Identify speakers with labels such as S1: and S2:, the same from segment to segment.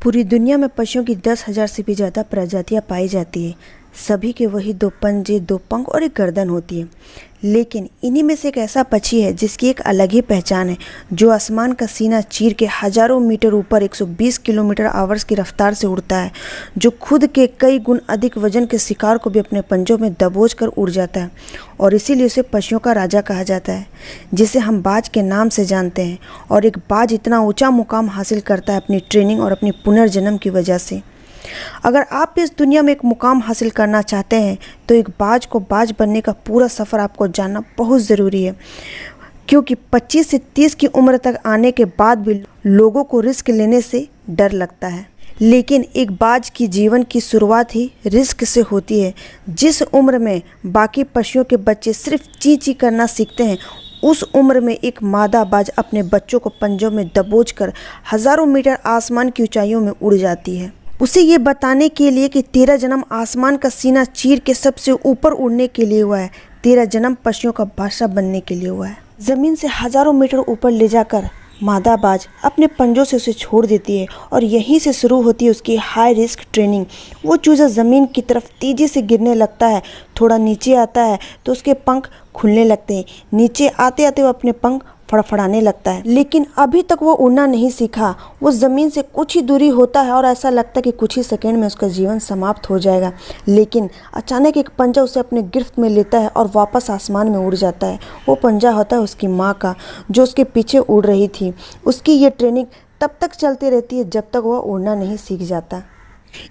S1: पूरी दुनिया में पक्षियों की 10,000 से भी ज़्यादा प्रजातियां पाई जाती है। सभी के वही 2 पंजे, 2 पंख और एक गर्दन होती है। लेकिन इन्हीं में से एक ऐसा पक्षी है जिसकी एक अलग ही पहचान है, जो आसमान का सीना चीर के हजारों मीटर ऊपर 120 किलोमीटर आवर्स की रफ्तार से उड़ता है, जो खुद के कई गुण अधिक वजन के शिकार को भी अपने पंजों में दबोच कर उड़ जाता है। और इसीलिए उसे पक्षियों का राजा कहा जाता है, जिसे हम बाज के नाम से जानते हैं। और एक बाज इतना ऊंचा मुकाम हासिल करता है अपनी ट्रेनिंग और अपनी पुनर्जन्म की वजह से। अगर आप भी इस दुनिया में एक मुकाम हासिल करना चाहते हैं तो एक बाज को बाज बनने का पूरा सफ़र आपको जानना बहुत ज़रूरी है, क्योंकि 25 से 30 की उम्र तक आने के बाद भी लोगों को रिस्क लेने से डर लगता है। लेकिन एक बाज की जीवन की शुरुआत ही रिस्क से होती है। जिस उम्र में बाकी पक्षियों के बच्चे सिर्फ ची ची करना सीखते हैं, उस उम्र में एक मादा बाज अपने बच्चों को पंजों में दबोचकर हज़ारों मीटर आसमान की ऊंचाइयों में उड़ जाती है। उसे ये बताने के लिए कि तेरा जन्म आसमान का सीना चीर के सबसे ऊपर उड़ने के लिए हुआ है, तेरा जन्म पक्षियों का बादशाह बनने के लिए हुआ है। ज़मीन से हज़ारों मीटर ऊपर ले जाकर मादा बाज अपने पंजों से उसे छोड़ देती है और यहीं से शुरू होती है उसकी हाई रिस्क ट्रेनिंग। वो चूज़ा ज़मीन की तरफ तेज़ी से गिरने लगता है, थोड़ा नीचे आता है तो उसके पंख खुलने लगते हैं। नीचे आते आते वो अपने पंख फड़फड़ाने लगता है, लेकिन अभी तक वो उड़ना नहीं सीखा। वो ज़मीन से कुछ ही दूरी होता है और ऐसा लगता है कि कुछ ही सेकंड में उसका जीवन समाप्त हो जाएगा। लेकिन अचानक एक पंजा उसे अपने गिरफ्त में लेता है और वापस आसमान में उड़ जाता है। वो पंजा होता है उसकी माँ का, जो उसके पीछे उड़ रही थी। उसकी ये ट्रेनिंग तब तक चलती रहती है जब तक वह उड़ना नहीं सीख जाता।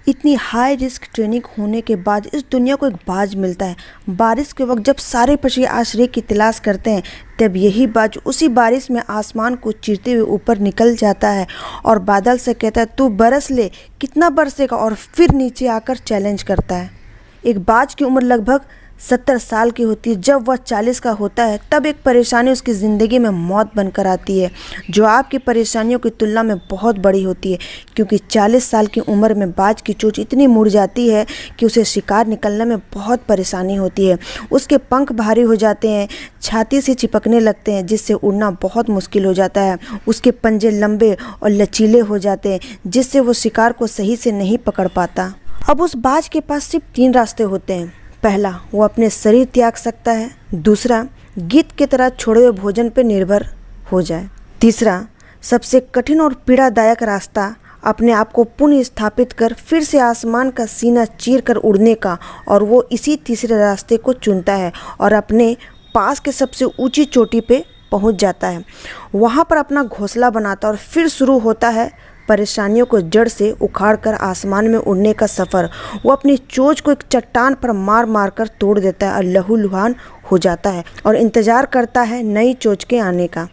S1: इतनी हाई रिस्क ट्रेनिंग होने के बाद इस दुनिया को एक बाज मिलता है। बारिश के वक्त जब सारे पक्षी आश्रय की तलाश करते हैं, तब यही बाज उसी बारिश में आसमान को चीरते हुए ऊपर निकल जाता है और बादल से कहता है, तू बरस ले, कितना बरसेगा, और फिर नीचे आकर चैलेंज करता है। एक बाज की उम्र लगभग 70 साल की होती है। जब वह 40 का होता है तब एक परेशानी उसकी ज़िंदगी में मौत बनकर आती है, जो आपकी परेशानियों की तुलना में बहुत बड़ी होती है, क्योंकि 40 साल की उम्र में बाज की चोंच इतनी मुड़ जाती है कि उसे शिकार निकलने में बहुत परेशानी होती है। उसके पंख भारी हो जाते हैं, छाती से चिपकने लगते हैं, जिससे उड़ना बहुत मुश्किल हो जाता है। उसके पंजे लंबे और लचीले हो जाते हैं, जिससे वो शिकार को सही से नहीं पकड़ पाता। अब उस बाज के पास सिर्फ 3 रास्ते होते हैं। पहला, वो अपने शरीर त्याग सकता है। दूसरा, गीत की तरह छोड़े हुए भोजन पर निर्भर हो जाए। तीसरा, सबसे कठिन और पीड़ादायक रास्ता, अपने आप को पुनः स्थापित कर फिर से आसमान का सीना चीर कर उड़ने का। और वो इसी तीसरे रास्ते को चुनता है और अपने पास के सबसे ऊंची चोटी पे पहुंच जाता है। वहाँ पर अपना घोंसला बनाता है और फिर शुरू होता है परेशानियों को जड़ से उखाड़कर आसमान में उड़ने का सफ़र। वो अपनी चोंच को एक चट्टान पर मार मार कर तोड़ देता है और लहूलुहान हो जाता है और इंतज़ार करता है नई चोंच के आने का।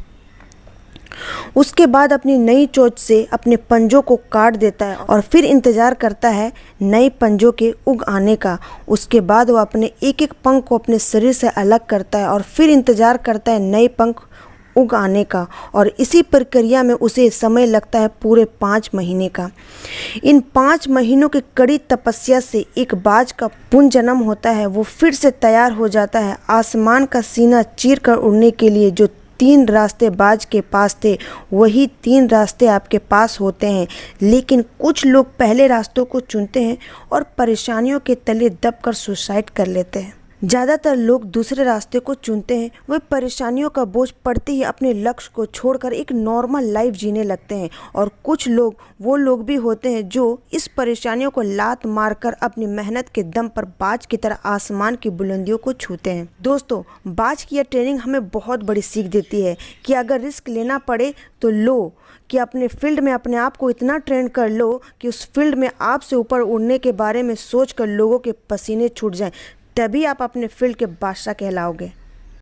S1: उसके बाद अपनी नई चोंच से अपने पंजों को काट देता है और फिर इंतज़ार करता है नए पंजों के उग आने का। उसके बाद वो अपने एक एक पंख को अपने शरीर से अलग करता है और फिर इंतज़ार करता है नए पंख उग आने का। और इसी प्रक्रिया में उसे समय लगता है पूरे 5 महीने का। इन 5 महीनों की कड़ी तपस्या से एक बाज का पुनर्जन्म होता है। वो फिर से तैयार हो जाता है आसमान का सीना चीर कर उड़ने के लिए। जो 3 रास्ते बाज के पास थे, वही 3 रास्ते आपके पास होते हैं। लेकिन कुछ लोग पहले रास्तों को चुनते हैं और परेशानियों के तले दबकर सुसाइड कर लेते हैं। ज़्यादातर लोग दूसरे रास्ते को चुनते हैं। वे परेशानियों का बोझ पड़ते ही अपने लक्ष्य को छोड़कर एक नॉर्मल लाइफ जीने लगते हैं। और कुछ लोग वो लोग भी होते हैं जो इस परेशानियों को लात मारकर अपनी मेहनत के दम पर बाज की तरह आसमान की बुलंदियों को छूते हैं। दोस्तों, बाज की यह ट्रेनिंग हमें बहुत बड़ी सीख देती है कि अगर रिस्क लेना पड़े तो लो, कि अपने फील्ड में अपने आप को इतना ट्रेन कर लो कि उस फील्ड में आपसे ऊपर उड़ने के बारे में सोच कर लोगों के पसीने छूट जाएं। तभी आप अपने फील्ड के बादशाह कहलाओगे।